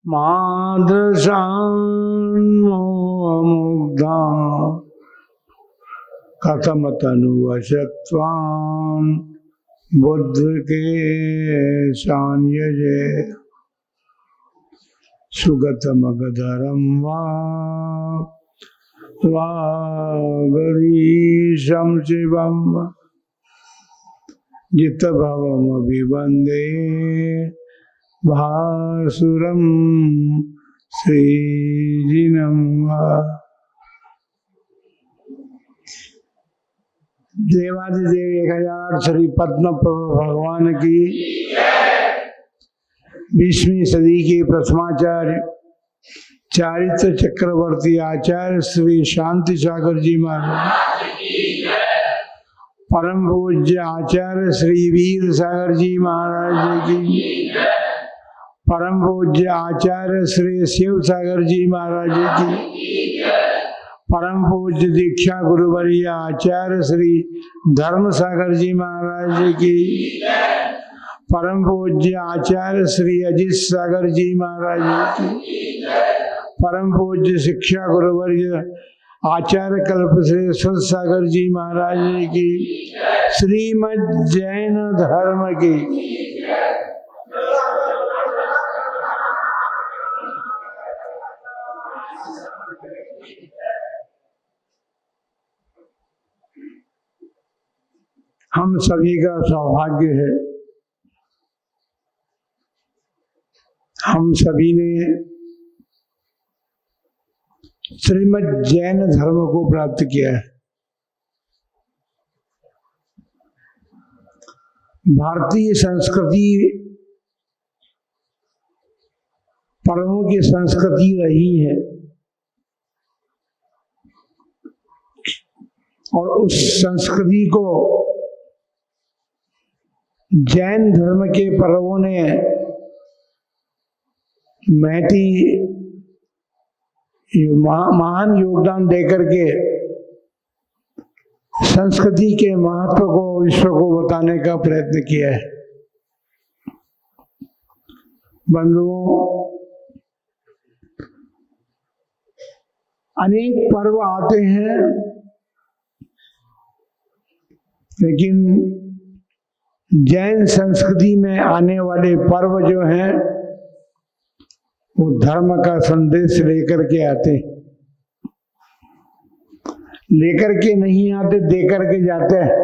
मादृशान्मुग्धा कथमतनुवशत्वान् बुद्धिके शान्यजे सुगतमगधरं वा गरीशं शिवं जितभवमभिवन्दे भासुरं श्रीजिनं वा। देवादिदेव 1000 श्री पद्म भगवान की 20वीं सदी के प्रथमाचार्य चारित्र चक्रवर्ती आचार्य श्री शांति सागर जी महाराज, परम पूज्य आचार्य श्री वीर सागर जी महाराज की, परम पूज्य आचार्य श्री शिव सागर जी महाराज की, परम पूज्य दीक्षा गुरुवर्य आचार्य श्री धर्म सागर जी महाराज की, परम पूज्य आचार्य श्री अजित सागर जी महाराज की, परम पूज्य शिक्षा गुरुवर्य आचार्य कल्पश्रेष्ठ सागर जी महाराज की, श्रीमद् जैन धर्म की। हम सभी का सौभाग्य है, हम सभी ने श्रीमद् जैन धर्म को प्राप्त किया है। भारतीय संस्कृति पर्वों की संस्कृति रही है और उस संस्कृति को जैन धर्म के पर्वों ने महती महान योगदान देकर के संस्कृति के महत्व को विश्व को बताने का प्रयत्न किया है। बंधुओं, अनेक पर्व आते हैं, लेकिन जैन संस्कृति में आने वाले पर्व जो हैं वो धर्म का संदेश लेकर के आते, लेकर के नहीं आते, देकर के जाते हैं।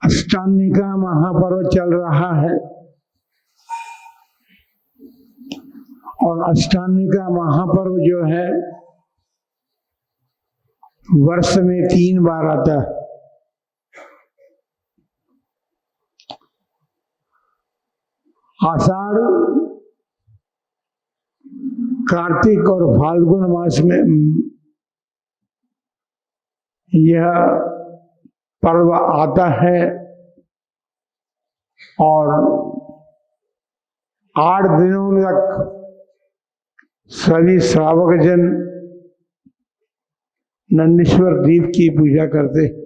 अष्टामी का महापर्व चल रहा है और अष्टामी का महापर्व जो है वर्ष में 3 बार आता है। आषाढ़, कार्तिक और फाल्गुन मास में यह पर्व आता है और 8 दिनों तक सभी श्रावक जन नंदीश्वर दीप की पूजा करते हैं।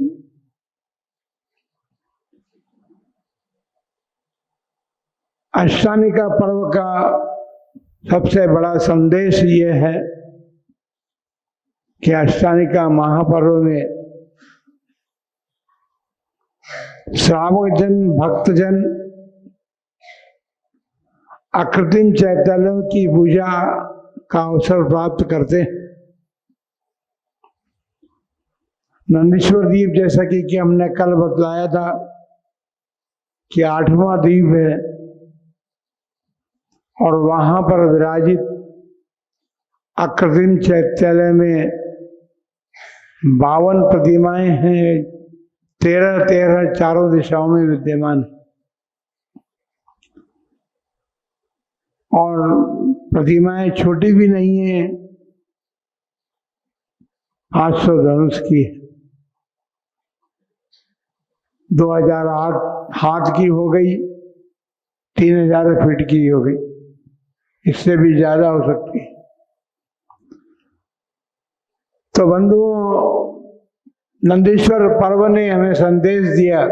अष्टामी का पर्व का सबसे बड़ा संदेश ये है कि अष्टामी का महापर्व में श्रावक जन, भक्तजन अकृत्रिम चैतन्यों की पूजा का अवसर प्राप्त करते हैं। नंदीश्वर दीप, जैसा कि हमने कल बतलाया था कि 8वां दीप है और वहां पर विराजित अकृत्रिम चैत्यालय में 52 प्रतिमाएं हैं, 13 चारों दिशाओं में विद्यमान, और प्रतिमाएं छोटी भी नहीं है, 800 धनुष की, 2008 हाथ की हो गई, 3000 फीट की हो गई, इससे भी ज्यादा हो सकती है। तो बंधुओं, नंदीश्वर पर्व ने हमें संदेश दिया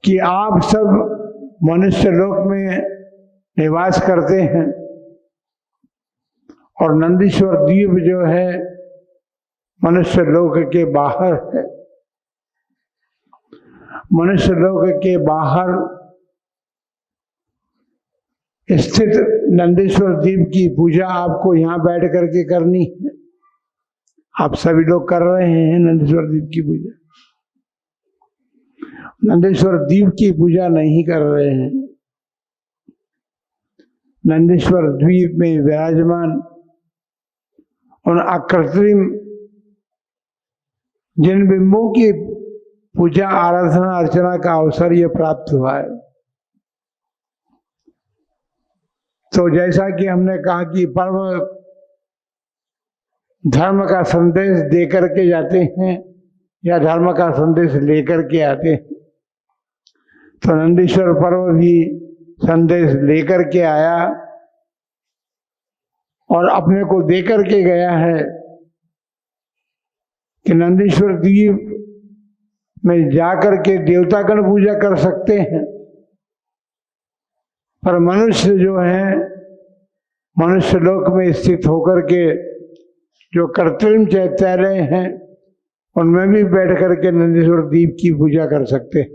कि आप सब मनुष्य लोक में निवास करते हैं और नंदीश्वर द्वीप जो है मनुष्य लोक के बाहर है। मनुष्य लोक के बाहर स्थित नंदीश्वर द्वीप की पूजा आपको यहाँ बैठ करके करनी है। आप सभी लोग कर रहे हैं नंदीश्वर द्वीप की पूजा। नंदीश्वर द्वीप की पूजा नहीं कर रहे हैं। नंदीश्वर द्वीप में विराजमान उन अकृत्रिम जिन बिंबों की पूजा आराधना अर्चना का अवसर ये प्राप्त हुआ है। तो जैसा कि हमने कहा कि पर्व धर्म का संदेश दे करके जाते हैं या धर्म का संदेश लेकर के आते हैं, तो नंदीश्वर पर्व भी संदेश लेकर के आया और अपने को दे करके गया है कि नंदीश्वर द्वीप में जाकर के देवतागण पूजा कर सकते हैं, पर मनुष्य जो है मनुष्य लोक में स्थित होकर के जो कृत्रिम चैत्यालय हैं उनमें भी बैठ करके नंदीश्वर द्वीप की पूजा कर सकते हैं।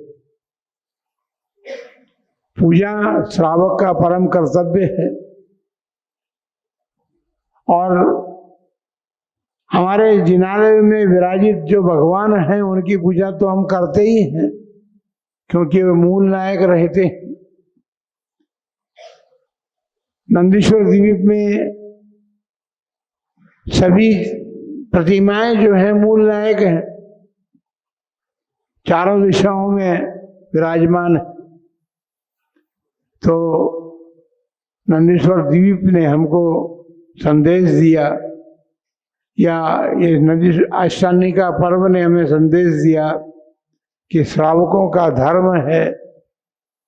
पूजा श्रावक का परम कर्तव्य है और हमारे जिनालय में विराजित जो भगवान हैं उनकी पूजा तो हम करते ही हैं, क्योंकि वे मूल नायक रहते हैं। नंदीश्वर द्वीप में सभी प्रतिमाएं जो है मूल नायक हैं, चारों दिशाओं में विराजमान है। तो नंदीश्वर द्वीप ने हमको संदेश दिया, या ये नदी अष्टानी का पर्व ने हमें संदेश दिया कि श्रावकों का धर्म है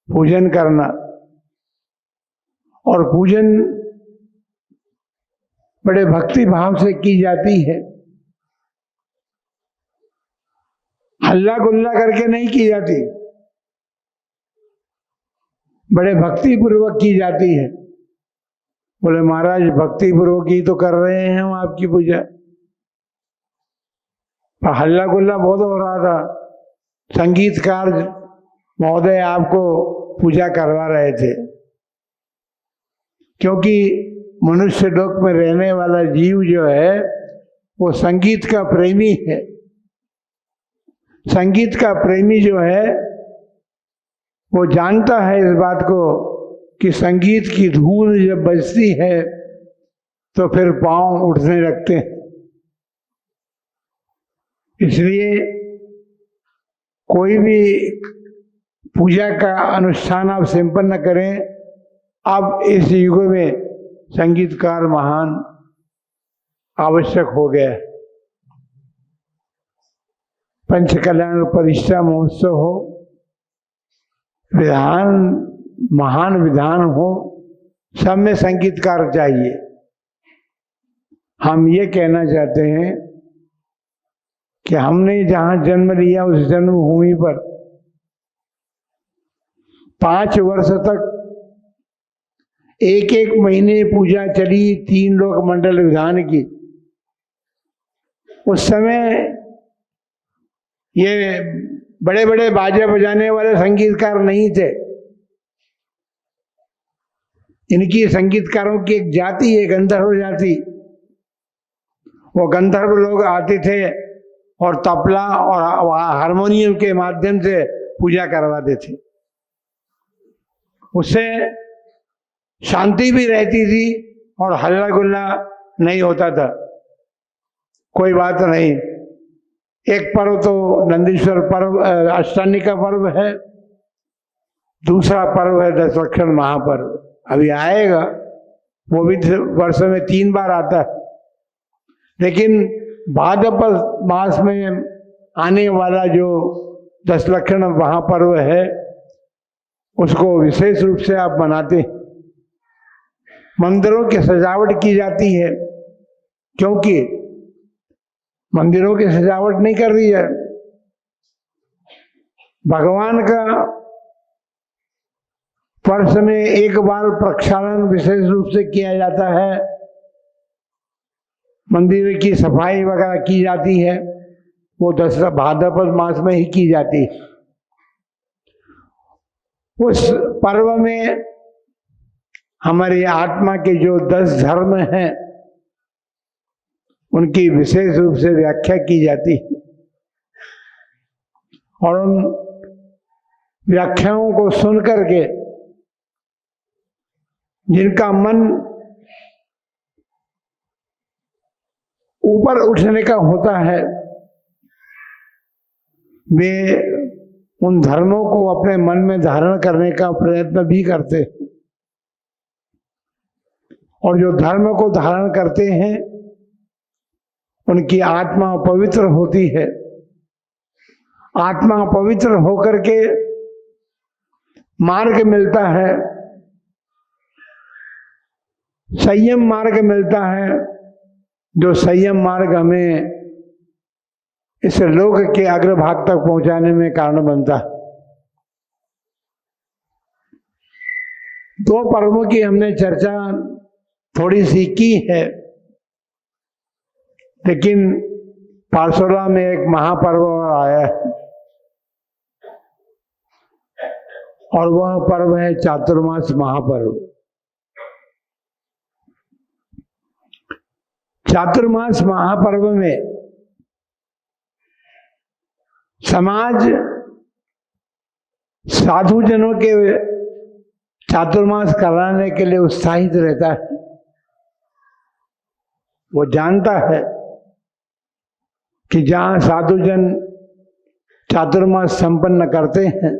पूजन करना, और पूजन बड़े भक्ति भाव से की जाती है, हल्ला गुल्ला करके नहीं की जाती, बड़े भक्ति पूर्वक की जाती है। बोले महाराज भक्ति पूर्वक ही तो कर रहे हैं हम आपकी पूजा, पर हल्ला गुल्ला बहुत हो रहा था, संगीतकार महोदय आपको पूजा करवा रहे थे, क्योंकि मनुष्य लोक में रहने वाला जीव जो है वो संगीत का प्रेमी है। संगीत का प्रेमी जो है वो जानता है इस बात को कि संगीत की धून जब बजती है तो फिर पांव उठने लगते हैं। इसलिए कोई भी पूजा का अनुष्ठान आप संपन्न करें, अब इस युग में संगीतकार महान आवश्यक हो गया। पंच कल्याण प्रतिष्ठा महोत्सव हो, विधान महान विधान हो, सब में संगीतकार चाहिए। हम ये कहना चाहते हैं कि हमने जहां जन्म लिया उस जन्मभूमि पर 5 वर्ष तक एक एक महीने पूजा चली 3 लोक मंडल विधान की। उस समय ये बड़े बड़े बाजे बजाने वाले संगीतकार नहीं थे। इनकी संगीतकारों की एक जाति है, गंधर्व जाति। वो गंधर्व लोग आते थे और तबला और हारमोनियम के माध्यम से पूजा करवाते थे। उससे शांति भी रहती थी और हल्ला गुल्ला नहीं होता था। कोई बात नहीं। एक पर्व तो नंदीश्वर पर्व अष्टानी का पर्व है, दूसरा पर्व है दशलक्षण महापर्व, अभी आएगा। वो भी वर्ष में 3 बार आता है, लेकिन भाद्रपद मास में आने वाला जो दशलक्षण महापर्व है उसको विशेष रूप से आप मनाते हैं। मंदिरों की सजावट की जाती है, क्योंकि मंदिरों की सजावट नहीं कर रही है। भगवान का वर्ष में एक बार प्रक्षालन विशेष रूप से किया जाता है, मंदिर की सफाई वगैरह की जाती है, वो दसरा भाद्रपद मास में ही की जाती है। उस पर्व में हमारी आत्मा के जो 10 धर्म हैं उनकी विशेष रूप से व्याख्या की जाती है और उन व्याख्याओं को सुन करके जिनका मन ऊपर उठने का होता है वे उन धर्मों को अपने मन में धारण करने का प्रयत्न भी करते हैं और जो धर्म को धारण करते हैं उनकी आत्मा पवित्र होती है। आत्मा पवित्र होकर के मार्ग मिलता है, संयम मार्ग मिलता है, जो संयम मार्ग हमें इस लोक के अग्रभाग तक पहुंचाने में कारण बनता है। 2 पर्वों की हमने चर्चा थोड़ी सी की है, लेकिन पार्सोला में एक महापर्व आया है और वह पर्व है चातुर्मास महापर्व। चातुर्मास महापर्व में समाज साधुजनों के चातुर्मास कराने के लिए उत्साहित रहता है। वो जानता है कि जहाँ साधुजन चातुर्मास संपन्न करते हैं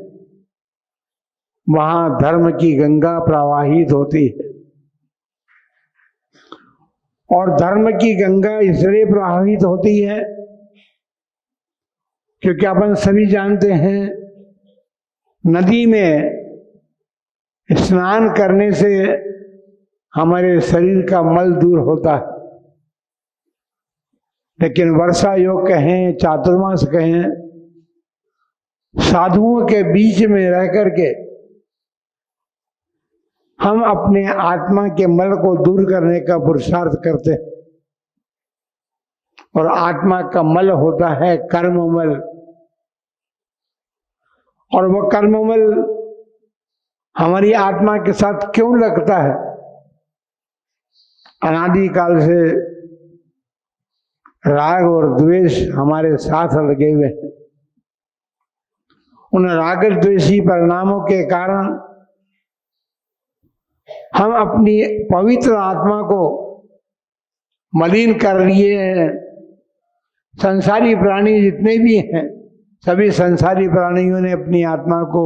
वहाँ धर्म की गंगा प्रवाहित होती है और धर्म की गंगा इसलिए प्रवाहित होती है क्योंकि अपन सभी जानते हैं नदी में स्नान करने से हमारे शरीर का मल दूर होता है, लेकिन वर्षा योग कहें चातुर्मास कहें, साधुओं के बीच में रह करके हम अपने आत्मा के मल को दूर करने का पुरुषार्थ करते हैं और आत्मा का मल होता है कर्ममल और वह कर्ममल हमारी आत्मा के साथ क्यों लगता है? अनादिकाल से राग और द्वेष हमारे साथ लगे हुए हैं। उन राग द्वेषी परिणामों के कारण हम अपनी पवित्र आत्मा को मलिन कर लिए हैं। संसारी प्राणी जितने भी हैं सभी संसारी प्राणियों ने अपनी आत्मा को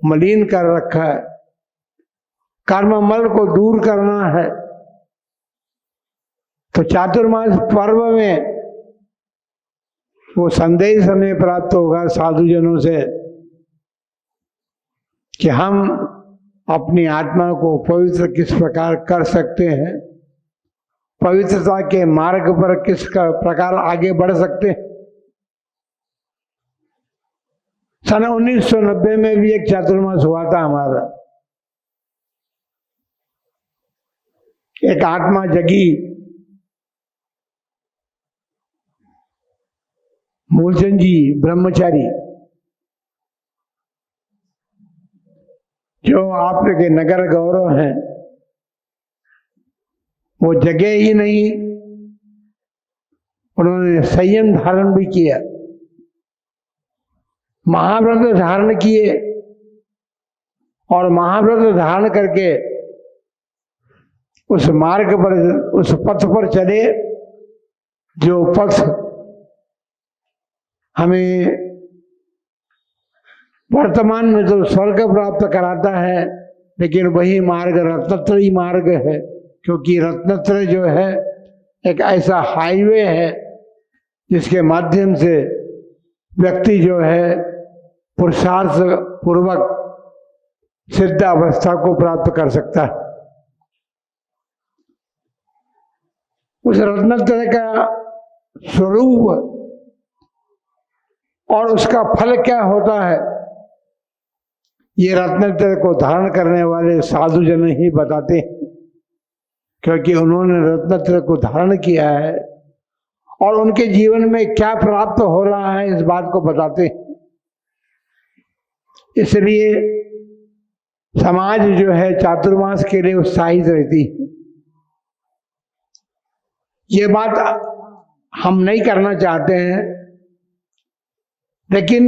मलिन कर रखा है। कर्ममल को दूर करना है तो चातुर्मास पर्व में वो संदेश हमें प्राप्त होगा साधुजनों से कि हम अपनी आत्मा को पवित्र किस प्रकार कर सकते हैं, पवित्रता के मार्ग पर किस प्रकार आगे बढ़ सकते हैं। सन 1990 में भी एक चातुर्मास हुआ था हमारा। एक आत्मा जगी, मूलचंद जी ब्रह्मचारी, जो आपके नगर गौरव हैं, वो जगे ही नहीं, उन्होंने संयम धारण भी किया, महाव्रत धारण किए और महाव्रत धारण करके उस मार्ग पर, उस पथ पर चले जो पथ हमें वर्तमान में तो स्वर्ग प्राप्त कराता है, लेकिन वही मार्ग रत्नत्रयी मार्ग है, क्योंकि रत्नत्रय जो है एक ऐसा हाईवे है जिसके माध्यम से व्यक्ति जो है पुरुषार्थ पूर्वक सिद्ध अवस्था को प्राप्त कर सकता है। उस रत्नत्रय का स्वरूप और उसका फल क्या होता है ये रत्नत्रय को धारण करने वाले साधु जन ही बताते हैं, क्योंकि उन्होंने रत्नत्रय को धारण किया है और उनके जीवन में क्या प्राप्त हो रहा है इस बात को बताते हैं। इसलिए समाज जो है चातुर्मास के लिए उत्साहित रहती है। ये बात हम नहीं करना चाहते हैं, लेकिन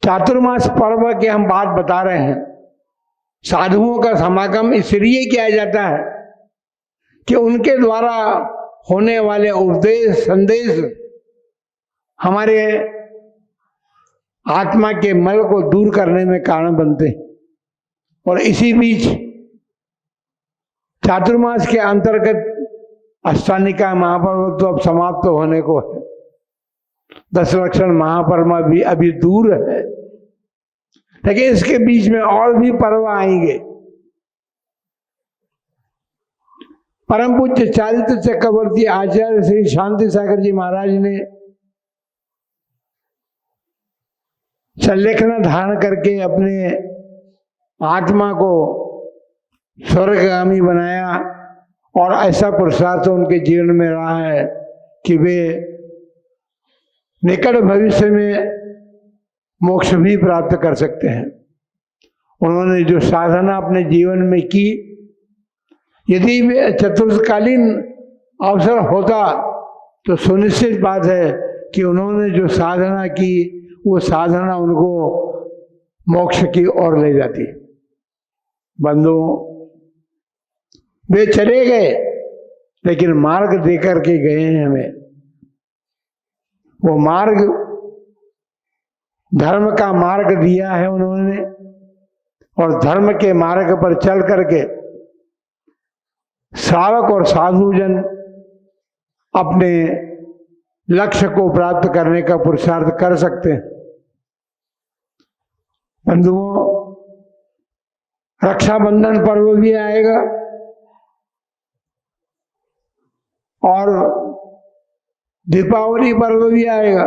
चातुर्मास पर्व के हम बात बता रहे हैं। साधुओं का समागम इसलिए किया जाता है कि उनके द्वारा होने वाले उपदेश संदेश हमारे आत्मा के मल को दूर करने में कारण बनते हैं। और इसी बीच चातुर्मास के अंतर्गत अष्टानिका महापर्व तो अब समाप्त होने को है। 10 लक्षण महापर्व भी अभी दूर है, लेकिन इसके बीच में और भी पर्व आएंगे। परम पूज्य चारित्र चक्रवर्ती आचार्य श्री शांति सागर जी महाराज ने संलेखना धारण करके अपने आत्मा को स्वर्गगामी बनाया, और ऐसा पुरुषार्थ उनके जीवन में रहा है कि वे निकट भविष्य में मोक्ष भी प्राप्त कर सकते हैं। उन्होंने जो साधना अपने जीवन में की, यदि वे चतुर्थकालीन अवसर होता तो सुनिश्चित बात है कि उन्होंने जो साधना की वो साधना उनको मोक्ष की ओर ले जाती। बंधुओं, वे चले गए, लेकिन मार्ग देकर के गए हैं हमें। वो मार्ग धर्म का मार्ग दिया है उन्होंने, और धर्म के मार्ग पर चल करके श्रावक और साधुजन अपने लक्ष्य को प्राप्त करने का पुरुषार्थ कर सकते हैं। बंधुओं, रक्षाबंधन पर्व भी आएगा और दीपावली पर्व भी आएगा,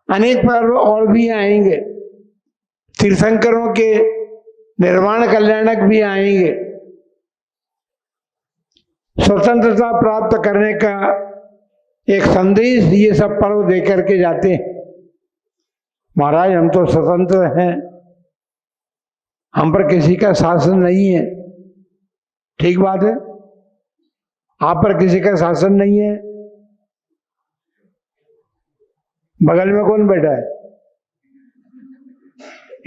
अनेक पर्व और भी आएंगे, तीर्थंकरों के निर्वाण कल्याणक भी आएंगे। स्वतंत्रता प्राप्त करने का एक संदेश ये सब पर्व दे करके जाते हैं। महाराज, हम तो स्वतंत्र हैं, हम पर किसी का शासन नहीं है। ठीक बात है, आप पर किसी का शासन नहीं है। बगल में कौन बैठा है?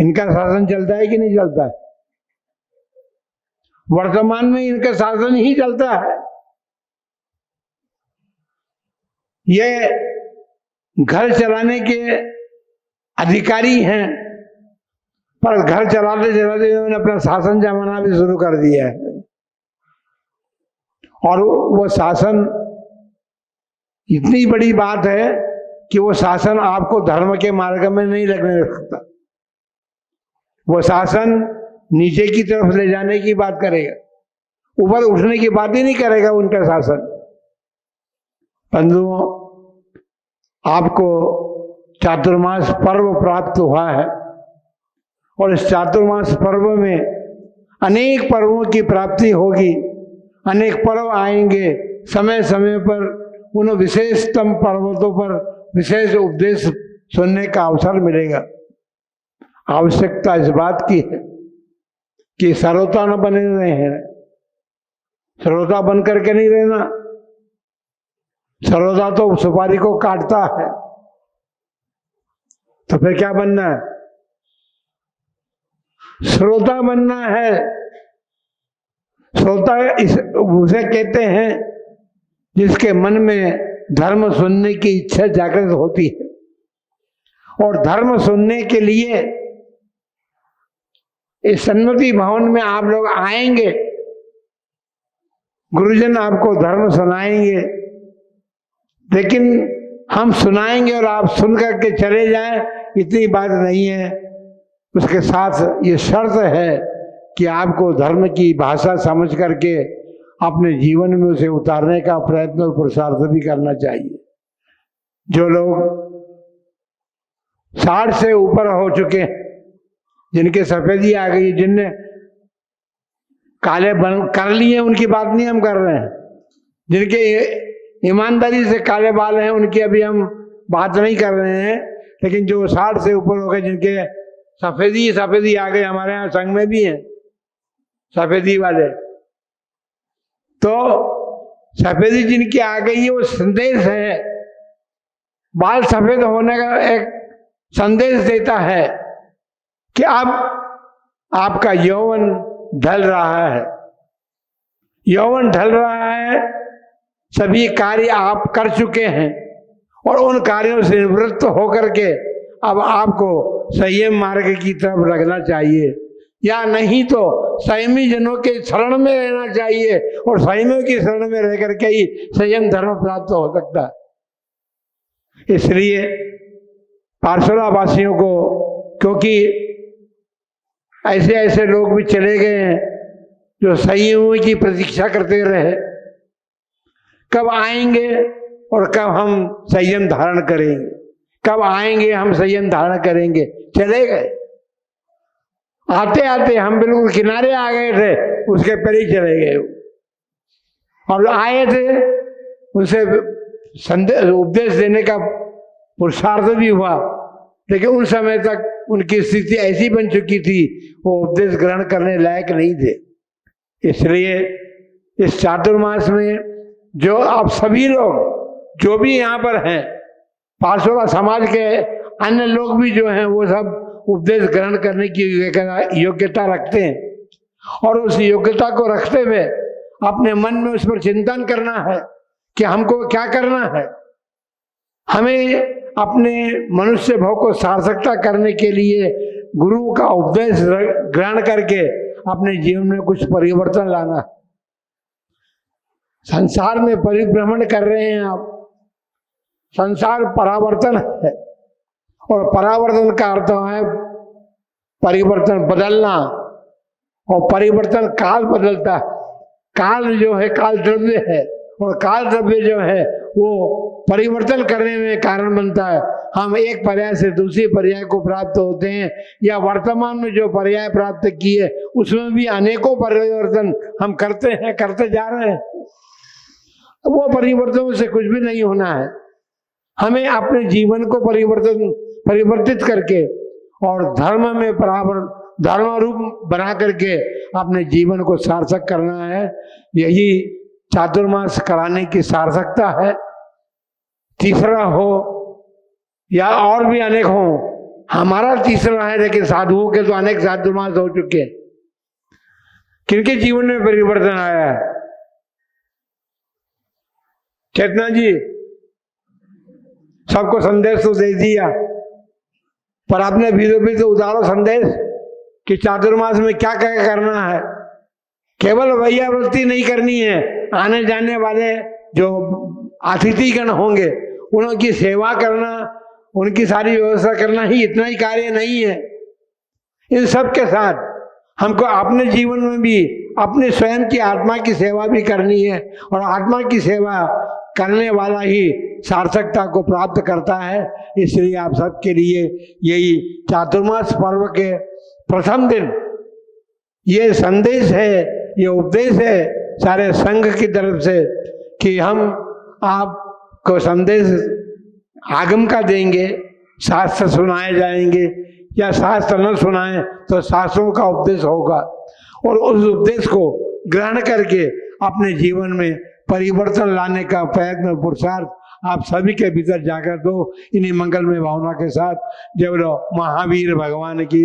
इनका शासन चलता है कि नहीं चलता है? वर्तमान में इनका शासन ही चलता है। ये घर चलाने के अधिकारी हैं, पर घर चलाते चलाते उन्होंने अपना शासन जमाना भी शुरू कर दिया है। और वो शासन इतनी बड़ी बात है कि वो शासन आपको धर्म के मार्ग में नहीं लगने सकता। वो शासन नीचे की तरफ ले जाने की बात करेगा, ऊपर उठने की बात ही नहीं करेगा उनका शासन। बंधुओं, आपको चातुर्मास पर्व प्राप्त हुआ है, और इस चातुर्मास पर्व में अनेक पर्वों की प्राप्ति होगी। अनेक पर्व आएंगे, समय समय पर उन विशेषतम पर्वतों पर विशेष उपदेश सुनने का अवसर मिलेगा। आवश्यकता इस बात की है कि श्रोता न बने रहे, श्रोता बन करके नहीं रहना। श्रोता तो सुपारी को काटता है, तो फिर क्या बनना है? श्रोता बनना है। श्रोता उसे कहते हैं जिसके मन में धर्म सुनने की इच्छा जागृत होती है, और धर्म सुनने के लिए इस सन्मति भवन में आप लोग आएंगे, गुरुजन आपको धर्म सुनाएंगे। लेकिन हम सुनाएंगे और आप सुन करके चले जाएं, इतनी बात नहीं है। उसके साथ ये शर्त है कि आपको धर्म की भाषा समझ करके अपने जीवन में उसे उतारने का प्रयत्न और पुरुषार्थ भी करना चाहिए। जो लोग 60 से ऊपर हो चुके हैं, जिनके सफेदी आ गई, जिनने काले बन कर लिए, उनकी बात नहीं हम कर रहे हैं। जिनके ईमानदारी से काले बाल हैं उनकी अभी हम बात नहीं कर रहे हैं। लेकिन जो 60 से ऊपर हो गए, जिनके सफेदी आ गए, हमारे यहाँ संघ में भी हैं सफेदी वाले, तो सफेदी जिनकी आ गई है वो संदेश है, बाल सफेद होने का एक संदेश देता है कि अब आपका यौवन ढल रहा है, यौवन ढल रहा है, सभी कार्य आप कर चुके हैं और उन कार्यों से निवृत्त होकर के अब आपको संयम मार्ग की तरफ लगना चाहिए, या नहीं तो संयमी जनों के शरण में रहना चाहिए और संयमियों की शरण में रह करके ही संयम धर्म प्राप्त हो सकता है। इसलिए पार्श्वला वासियों को, क्योंकि ऐसे ऐसे लोग भी चले गए हैं जो संयमियों की प्रतीक्षा करते रहे, कब आएंगे और कब हम संयम धारण करेंगे, कब आएंगे हम संयम धारण करेंगे, चले गए। आते आते हम बिल्कुल किनारे आ गए थे, उसके पर ही चले गए, और आए थे उनसे उपदेश देने का पुरुषार्थ भी हुआ, लेकिन उन समय तक उनकी स्थिति ऐसी बन चुकी थी वो उपदेश ग्रहण करने लायक नहीं थे। इसलिए इस चातुर्मास में जो आप सभी लोग जो भी यहाँ पर हैं, पार्श्वला समाज के अन्य लोग भी जो हैं, वो सब उपदेश ग्रहण करने की योग्यता रखते हैं, और उस योग्यता को रखते हुए अपने मन में उस पर चिंतन करना है कि हमको क्या करना है। हमें अपने मनुष्य भाव को सार्थकता करने के लिए गुरु का उपदेश ग्रहण करके अपने जीवन में कुछ परिवर्तन लाना। संसार में परिभ्रमण कर रहे हैं आप, संसार परावर्तन है, और परावर्तन का अर्थ है परिवर्तन, बदलना, और परिवर्तन काल बदलता है। काल जो है काल द्रव्य है, और काल द्रव्य जो है वो परिवर्तन करने में कारण बनता है। हम एक पर्याय से दूसरी पर्याय को प्राप्त होते हैं, या वर्तमान में जो पर्याय प्राप्त किए उसमें भी अनेकों परिवर्तन हम करते हैं, करते जा रहे हैं। वो परिवर्तनों से कुछ भी नहीं होना है। हमें अपने जीवन को परिवर्तित करके और धर्म में धर्म रूप बना करके अपने जीवन को सार्थक करना है। यही चातुर्मास कराने की सार्थकता है। तीसरा हो या और भी अनेक हो, हमारा तीसरा है, लेकिन साधुओं के तो अनेक चातुर्मास हो चुके हैं। किनके जीवन में परिवर्तन आया है? चेतना जी सबको संदेश तो दे दिया, पर आपने भी तो उतारो संदेश कि चातुर्मास में क्या क्या करना है। केवल वैयावृत्ति नहीं करनी है, आने जाने वाले जो अतिथिगण होंगे उनकी सेवा करना, उनकी सारी व्यवस्था करना ही इतना ही कार्य नहीं है। इन सब के साथ हमको अपने जीवन में भी अपने स्वयं की आत्मा की सेवा भी करनी है, और आत्मा की सेवा करने वाला ही सार्थकता को प्राप्त करता है। इसलिए आप सबके लिए यही चातुर्मास पर्व के प्रथम दिन ये संदेश है, ये उपदेश है सारे संघ की तरफ से कि हम आपको संदेश आगम का देंगे, शास्त्र सुनाए जाएंगे, या शास्त्र न सुनाए तो शास्त्रों का उपदेश होगा, और उस उपदेश को ग्रहण करके अपने जीवन में परिवर्तन लाने का प्रयत्न पुरुषार्थ आप सभी के भीतर जागृत हो। इन्हीं मंगलमय भावना के साथ जय बोलो महावीर भगवान की।